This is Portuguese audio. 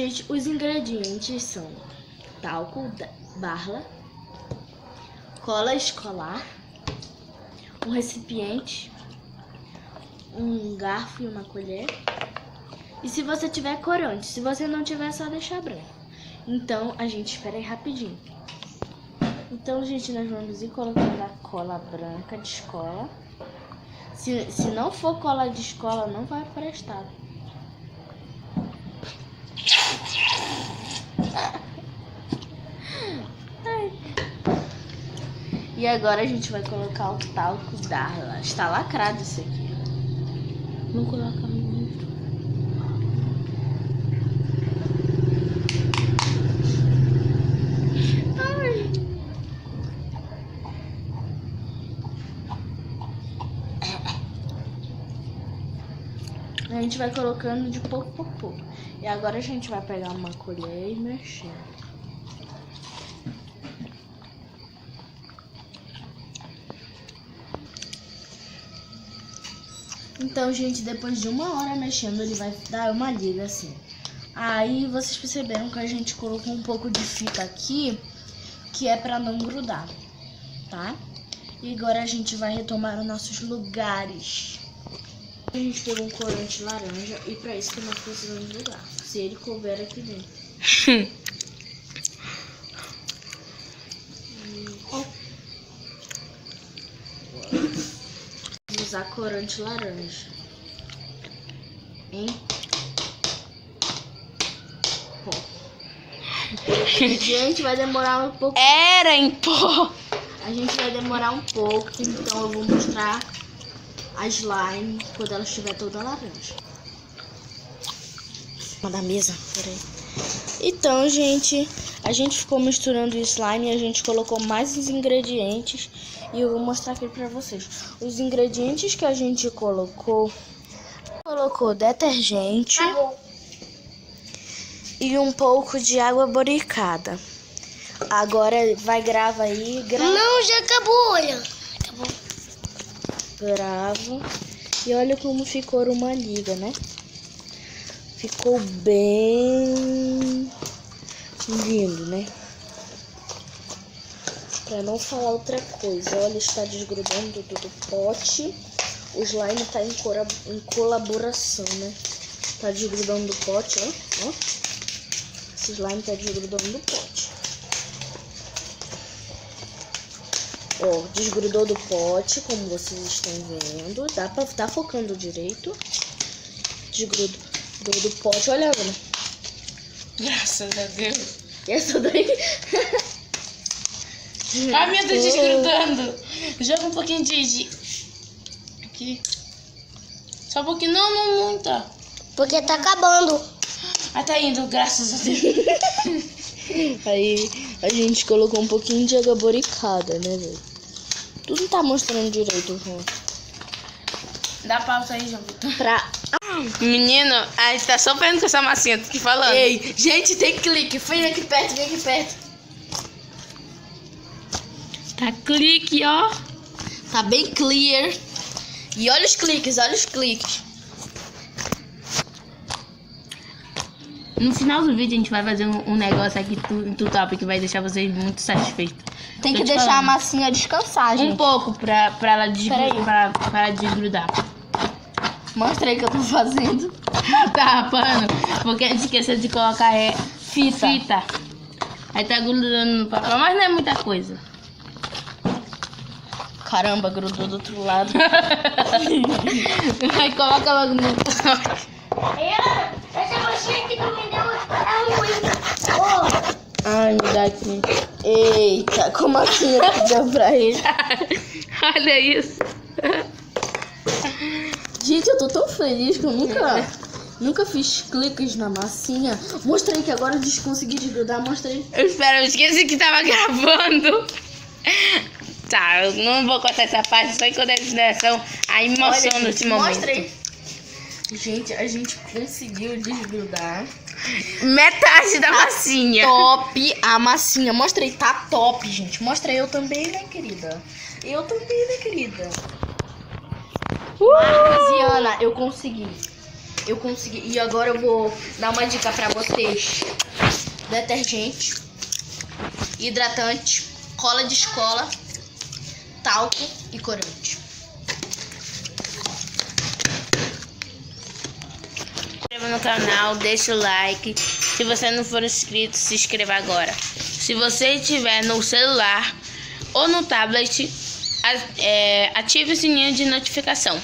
gente, os ingredientes são talco, barla, cola escolar, um recipiente, um garfo e uma colher. E se você tiver corante, se você não tiver, é só deixar branco. Então, a gente espera aí rapidinho. Então, gente, nós vamos ir colocando a cola branca de escola. Se não for cola de escola, não vai prestar. E agora a gente vai colocar o talco Darla. Está lacrado isso aqui. Não coloca muito. Ai. A gente vai colocando de pouco por pouco. E agora a gente vai pegar uma colher e mexer. Então, gente, depois de 1 hora mexendo, ele vai dar uma liga assim. Aí vocês perceberam que a gente colocou um pouco de fita aqui, que é pra não grudar, tá? E agora a gente vai retomar os nossos lugares. A gente pegou um corante laranja e pra isso que nós precisamos do garfo, se ele couber aqui dentro. Vou usar corante laranja em pó. Gente, vai demorar um pouco. Era em pó. A gente vai demorar um pouco, então eu vou mostrar a slime quando ela estiver toda laranja. Da mesa, Peraí. Então, gente, a gente ficou misturando o slime e a gente colocou mais os ingredientes. E eu vou mostrar aqui pra vocês. Os ingredientes que a gente colocou detergente e um pouco de água boricada. Agora vai gravar aí. Não, já acabou, olha. Acabou. Gravo. E olha como ficou uma liga, né? Ficou bem lindo, né? Pra não falar outra coisa, olha, está desgrudando do pote. O slime tá em colaboração, né? Tá desgrudando do pote, ó. Esse slime tá desgrudando do pote. Ó, desgrudou do pote, como vocês estão vendo. Dá pra tá focando direito. Desgrudou do pote, olha, Ana. Graças a Deus. Essa daí. A minha tá desgrudando. Joga um pouquinho de... Aqui. Só um pouquinho. Não muita. Porque tá acabando. Ah, tá indo, graças a Deus. Aí a gente colocou um pouquinho de água boricada, né, velho? Tu não tá mostrando direito, João. Dá pausa aí, João Vitor. Pra... Menino, a gente tá sofrendo com essa massinha, tô te falando. Ei, gente, tem clique. Vem aqui perto. Tá clique, ó. Tá bem clear. E olha os cliques. No final do vídeo a gente vai fazer um negócio aqui do top que vai deixar vocês muito satisfeitos. Tem Tô que te deixar a falando. massinha descansar, gente. Um pouco pra ela Peraí. pra desgrudar. Mostra aí que eu tô fazendo. Tá rapando, porque a gente esqueceu de colocar fita. Aí tá grudando no papel, mas não é muita coisa. Caramba, grudou do outro lado. Aí coloca logo no... Essa massinha que tu me deu é ruim. Ai, me dá aqui. Eita, como assim eu deu pra ele? Olha isso. Gente, eu tô tão feliz que eu nunca fiz cliques na massinha. Mostra aí que agora eu consegui desgrudar, mostra aí. Eu esqueci que tava gravando. Tá, eu não vou cortar essa parte, só em consideração a emoção Olha, nesse momento. mostra aí. Gente, a gente conseguiu desgrudar. Metade da massinha. Top a massinha. Mostra aí, tá top, gente. Mostra aí, eu também, né, querida? Marcos e Ana, eu consegui. eu consegui. E agora eu vou dar uma dica pra vocês: detergente, hidratante, cola de escola, talco e corante. Se inscreva no canal, deixa o like. Se você não for inscrito, se inscreva agora. Se você estiver no celular ou no tablet, ative o sininho de notificação.